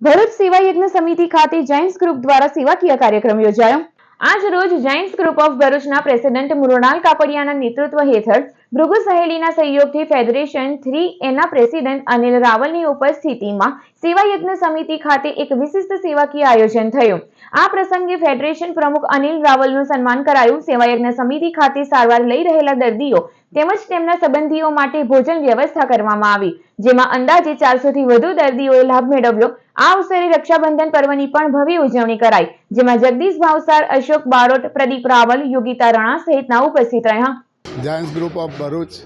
ભરૂચ સેવા યજ્ઞ સમિતિ ખાતે જાયન્ટ્સ ગ્રુપ દ્વારા સેવાકીય કાર્યક્રમ યોજાયો। આજ રોજ જાયન્ટ્સ ગ્રુપ ઓફ ભરૂચના પ્રેસિડેન્ટ મૃણાલ કાપડિયાના નેતૃત્વ હેઠળ ભૃગુ સહેલીના સહયોગથી ફેડરેશન 3A ના પ્રેસિડેન્ટ અનિલ રાવલની ઉપસ્થિતિમાં સેવા યજ્ઞ સમિતિ ખાતે એક વિશિષ્ટ સેવાકીય આયોજન થયું। આ પ્રસંગે ફેડરેશન પ્રમુખ અનિલ રાવલનું સન્માન કરાયું। સેવા યજ્ઞ સમિતિ ખાતે સારવાર લઈ રહેલા દર્દીઓ તેમજ તેમના સંબંધીઓ માટે ભોજન વ્યવસ્થા કરવામાં આવી, જેમાં અંદાજે 400 થી વધુ દર્દીઓએ લાભ મેળવ્યો। આ અવસરે રક્ષાબંધન પર્વની પણ ભવ્ય ઉજવણી કરાઈ, જેમાં જગદીશ ભાવસાર, અશોક બારોટ, પ્રદીપ રાવલ, યોગિતા રણા સહિતના ઉપસ્થિત રહ્યા। જાયન્ટ્સ ગ્રુપ ઓફ ભરૂચ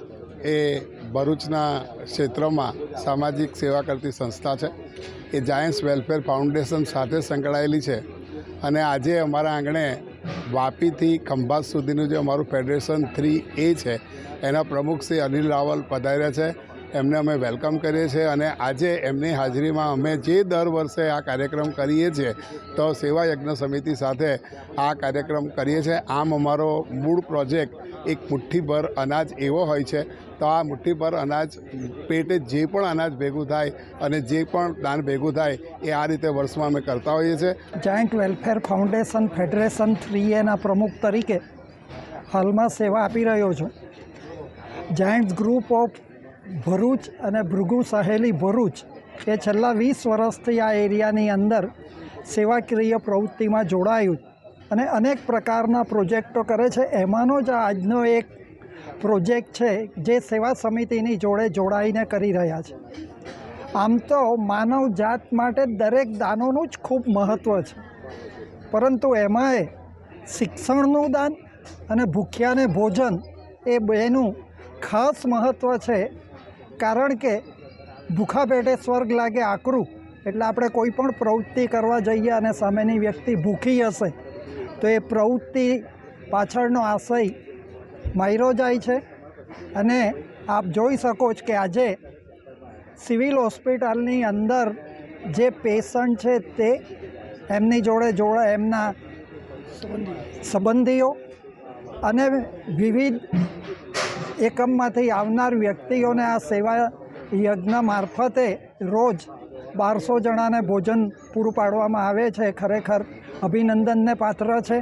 એ ભરૂચના ક્ષેત્રમાં સામાજિક સેવા કરતી સંસ્થા છે। એ જાયન્ટ્સ વેલફેર ફાઉન્ડેશન સાથે સંકળાયેલી છે અને આજે અમારા આંગણે વાપીથી ખંભાત સુધીનું જે અમારું ફેડરેશન 3A છે એના પ્રમુખ શ્રી અનિલ રાવલ પધાર્યા છે। એમને અમે વેલકમ કરીએ છીએ અને આજે એમની હાજરીમાં અમે જે દર વર્ષે આ કાર્યક્રમ કરીએ છીએ તો સેવા યજ્ઞ સમિતિ સાથે આ કાર્યક્રમ કરીએ છીએ। આમ અમારો મૂળ પ્રોજેક્ટ એક મુઠ્ઠીભર અનાજ એવો હોય છે, તો આ મુઠ્ઠીભર અનાજ પેટે જે પણ અનાજ ભેગું થાય અને જે પણ દાન ભેગું થાય એ આ રીતે વર્ષમાં અમે કરતા હોઈએ છીએ। જાયન્ટ વેલફેર ફાઉન્ડેશન ફેડરેશન 3Aના પ્રમુખ તરીકે હાલમાં સેવા આપી રહ્યો છું। જાયન્ટ્સ ગ્રુપ ઓફ ભરૂચ અને ભૃગુ સહેલી ભરૂચ એ છેલ્લા 20 વર્ષથી આ એરિયાની અંદર સેવાકીય પ્રવૃત્તિમાં જોડાયું અને અનેક પ્રકારના પ્રોજેક્ટો કરે છે। એમાંનો જ આજનો એક પ્રોજેક્ટ છે જે સેવા સમિતિની જોડે જોડાઈને કરી રહ્યા છે। આમ તો માનવ જાત માટે દરેક દાનોનું જ ખૂબ મહત્ત્વ છે, પરંતુ એમાંય શિક્ષણનું દાન અને ભૂખ્યાને ભોજન એ બેનું ખાસ મહત્ત્વ છે। કારણ કે ભૂખા પેટે સ્વર્ગ લાગે આકરું, એટલે આપણે કોઈ પણ પ્રવૃત્તિ કરવા જઈએ અને સામેની વ્યક્તિ ભૂખી હશે તો એ પ્રવૃત્તિ પાછળનો આશય માર્યો જાય છે। અને આપ જોઈ શકો છો કે આજે સિવિલ હોસ્પિટલની અંદર જે પેશન્ટ છે તે એમની જોડે એમના સંબંધીઓ અને વિવિધ એકમમાંથી આવનાર વ્યક્તિઓને આ સેવા યજ્ઞ મારફતે રોજ 1200 જણાને ભોજન પૂરું પાડવામાં આવે છે। ખરેખર અભિનંદનને પાત્ર છે।